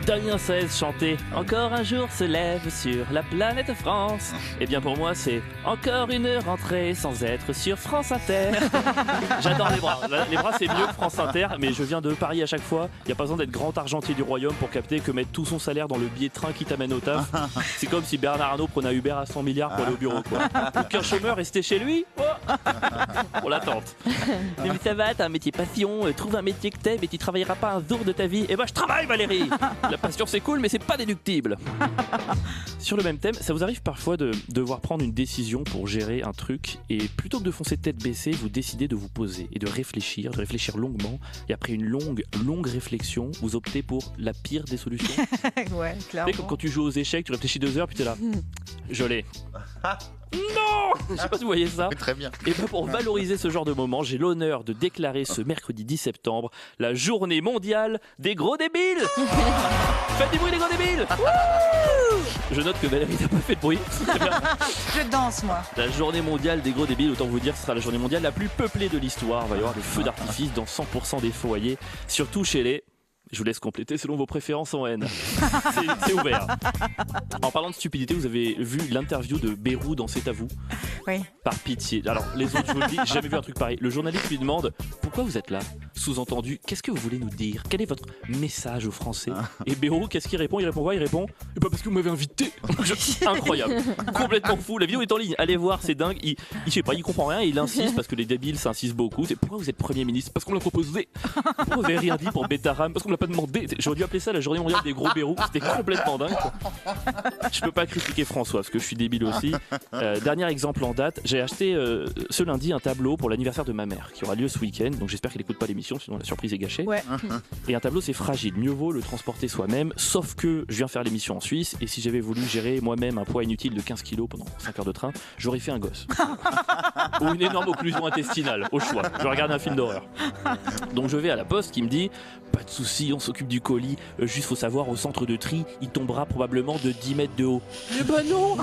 Damien Saez chantait « Encore un jour se lève sur la planète France ». Eh bien pour moi c'est « Encore une rentrée sans être sur France Inter ». J'adore les bras. Les bras c'est mieux que France Inter, mais je viens de Paris à chaque fois. Il n'y a pas besoin d'être grand argentier du royaume pour capter que mettre tout son salaire dans le billet de train qui t'amène au taf, c'est comme si Bernard Arnault prenait un Uber à 100 milliards pour aller au bureau, quoi. Ou qu'un chômeur restait chez lui pour l'attente. Mais ça va, t'as un métier passion, trouve un métier que t'aimes et tu travailleras pas un jour de ta vie. Et bah je travaille Valérie. La passion c'est cool mais c'est pas déductible. Sur le même thème, ça vous arrive parfois de devoir prendre une décision pour gérer un truc et plutôt que de foncer tête baissée, vous décidez de vous poser et de réfléchir longuement et après une longue réflexion, vous optez pour la pire des solutions. Ouais, clairement. Tu sais, quand tu joues aux échecs, tu réfléchis 2 heures puis t'es là. Je l'ai. Non, je sais pas si vous voyez ça. Très bien. Et bien pour valoriser ce genre de moment, j'ai l'honneur de déclarer ce mercredi 10 septembre la journée mondiale des gros débiles. Faites du bruit les gros débiles. Je note que Valérie n'a pas fait de bruit. Je danse moi. La journée mondiale des gros débiles, autant vous dire, ce sera la journée mondiale la plus peuplée de l'histoire. Il va y avoir des feux d'artifice dans 100% des foyers, surtout chez les... Je vous laisse compléter selon vos préférences en haine. C'est ouvert. En parlant de stupidité, vous avez vu l'interview de Bérou dans C'est à vous. Oui. Par pitié. Alors, les autres, je vous le dis, j'ai jamais vu un truc pareil. Le journaliste lui demande pourquoi vous êtes là. Sous-entendu, qu'est-ce que vous voulez nous dire? Quel est votre message aux Français? Et Bérou, qu'est-ce qu'il répond? Il répond quoi? Il répond parce que vous m'avez invité. Incroyable. Complètement fou. La vidéo est en ligne. Allez voir, c'est dingue. Je sais pas, il comprend rien. Il insiste parce que les débiles s'insistent beaucoup. C'est pourquoi vous êtes Premier ministre? Parce qu'on l'a proposé. Pourquoi vous avez rien dit pour Betaram? Parce qu'on l'a pas demandé. J'aurais dû appeler ça la journée mondiale des gros Bérous. C'était complètement dingue, quoi. Je peux pas critiquer François parce que je suis débile aussi. Dernier exemple en date, j'ai acheté ce lundi un tableau pour l'anniversaire de ma mère qui aura lieu ce week-end. Donc j'espère qu'elle écoute pas l'émission, sinon la surprise est gâchée. Ouais. Et un tableau c'est fragile, mieux vaut le transporter soi-même. Sauf que je viens faire l'émission en Suisse et si j'avais voulu gérer moi-même un poids inutile de 15 kilos pendant 5 heures de train, j'aurais fait un gosse. Ou une énorme occlusion intestinale, au choix. Je regarde un film d'horreur. Donc je vais à la poste qui me dit pas de soucis, on s'occupe du colis. Juste faut savoir, au centre de tri, il tombera probablement de 10 mètres de haut. Mais bah non.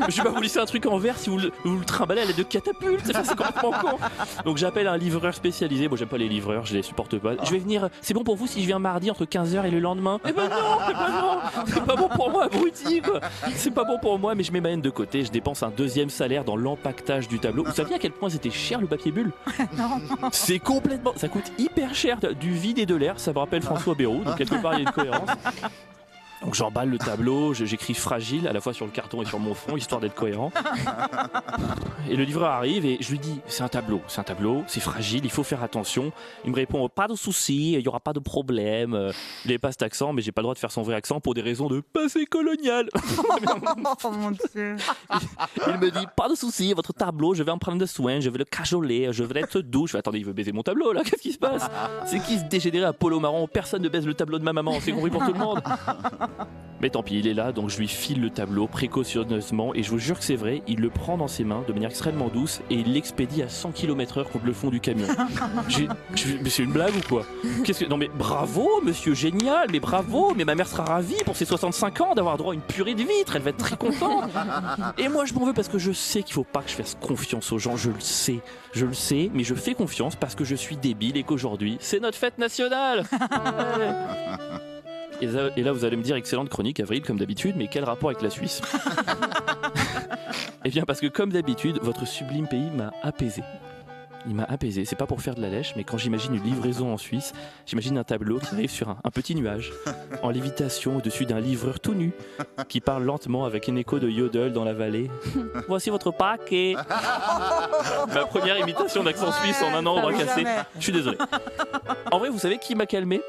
Je vais pas vous laisser un truc en verre si vous le trimballez à l'aide de catapulte. C'est complètement con. Donc j'appelle un livreur spécialisé. Bon, j'aime pas les livreurs, je les supporte pas. Je vais venir. C'est bon pour vous si je viens mardi entre 15h et le lendemain? Eh ben non. C'est pas bon pour moi, abruti quoi. C'est pas bon pour moi, mais je mets ma haine de côté. Je dépense un deuxième salaire dans l'empaquetage du tableau. Vous saviez à quel point c'était cher le papier bulle? Non. C'est complètement. Ça coûte hyper cher. Du vide et de l'air. Ça me rappelle François Bayrou. Donc quelque part il y a une cohérence. Donc j'emballe le tableau, j'écris fragile à la fois sur le carton et sur mon front, histoire d'être cohérent. Et le livreur arrive et je lui dis c'est un tableau, c'est fragile, il faut faire attention. Il me répond pas de souci, il y aura pas de problème. Il n'avait pas cet accent, mais j'ai pas le droit de faire son vrai accent pour des raisons de passé colonial. Oh mon Dieu. Il me dit pas de souci, votre tableau, je vais en prendre soin, je vais le cajoler, je vais être doux. Je fais attendez, il veut baiser mon tableau là, qu'est-ce qui se passe? C'est qui ce dégénéré à polo marron? Personne ne baise le tableau de ma maman, c'est compris pour tout le monde. Mais tant pis, il est là, donc je lui file le tableau précautionneusement et je vous jure que c'est vrai, il le prend dans ses mains de manière extrêmement douce et il l'expédie à 100 km/h contre le fond du camion. Mais c'est une blague ou quoi? Non mais bravo monsieur, génial, mais bravo, mais ma mère sera ravie pour ses 65 ans d'avoir droit à une purée de vitres, elle va être très contente. Et moi je m'en veux parce que je sais qu'il faut pas que je fasse confiance aux gens, je le sais, mais je fais confiance parce que je suis débile et qu'aujourd'hui c'est notre fête nationale. Et là, vous allez me dire, excellente chronique, Avril, comme d'habitude, mais quel rapport avec la Suisse? Eh bien, parce que comme d'habitude, votre sublime pays m'a apaisé. Il m'a apaisé, c'est pas pour faire de la lèche, mais quand j'imagine une livraison en Suisse, j'imagine un tableau qui arrive sur un petit nuage, en lévitation au-dessus d'un livreur tout nu, qui parle lentement avec un écho de yodel dans la vallée. Voici votre paquet. Ma première imitation d'accent suisse en un an au bras cassé. Je suis désolé. En vrai, vous savez qui m'a calmé?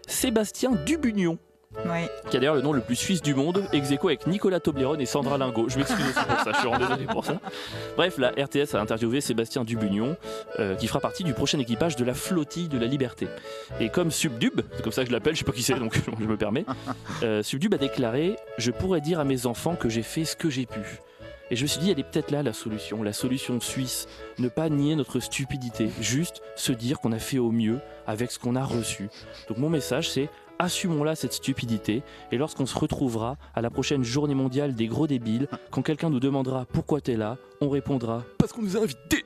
Sébastien Dubugnon. Oui. Qui a d'ailleurs le nom le plus suisse du monde, ex aequo avec Nicolas Toblerone et Sandra Lingot. Je m'excuse aussi pour ça, je suis vraiment désolé pour ça. Bref, la RTS a interviewé Sébastien Dubugnon, qui fera partie du prochain équipage de la flottille de la liberté. Et comme Subdub, c'est comme ça que je l'appelle, je sais pas qui c'est donc je me permets, Subdub a déclaré « Je pourrais dire à mes enfants que j'ai fait ce que j'ai pu ». Et je me suis dit, elle est peut-être là la solution suisse. Ne pas nier notre stupidité, juste se dire qu'on a fait au mieux avec ce qu'on a reçu. Donc mon message c'est, assumons-la cette stupidité et lorsqu'on se retrouvera à la prochaine journée mondiale des gros débiles, quand quelqu'un nous demandera pourquoi t'es là, on répondra parce qu'on nous a invités.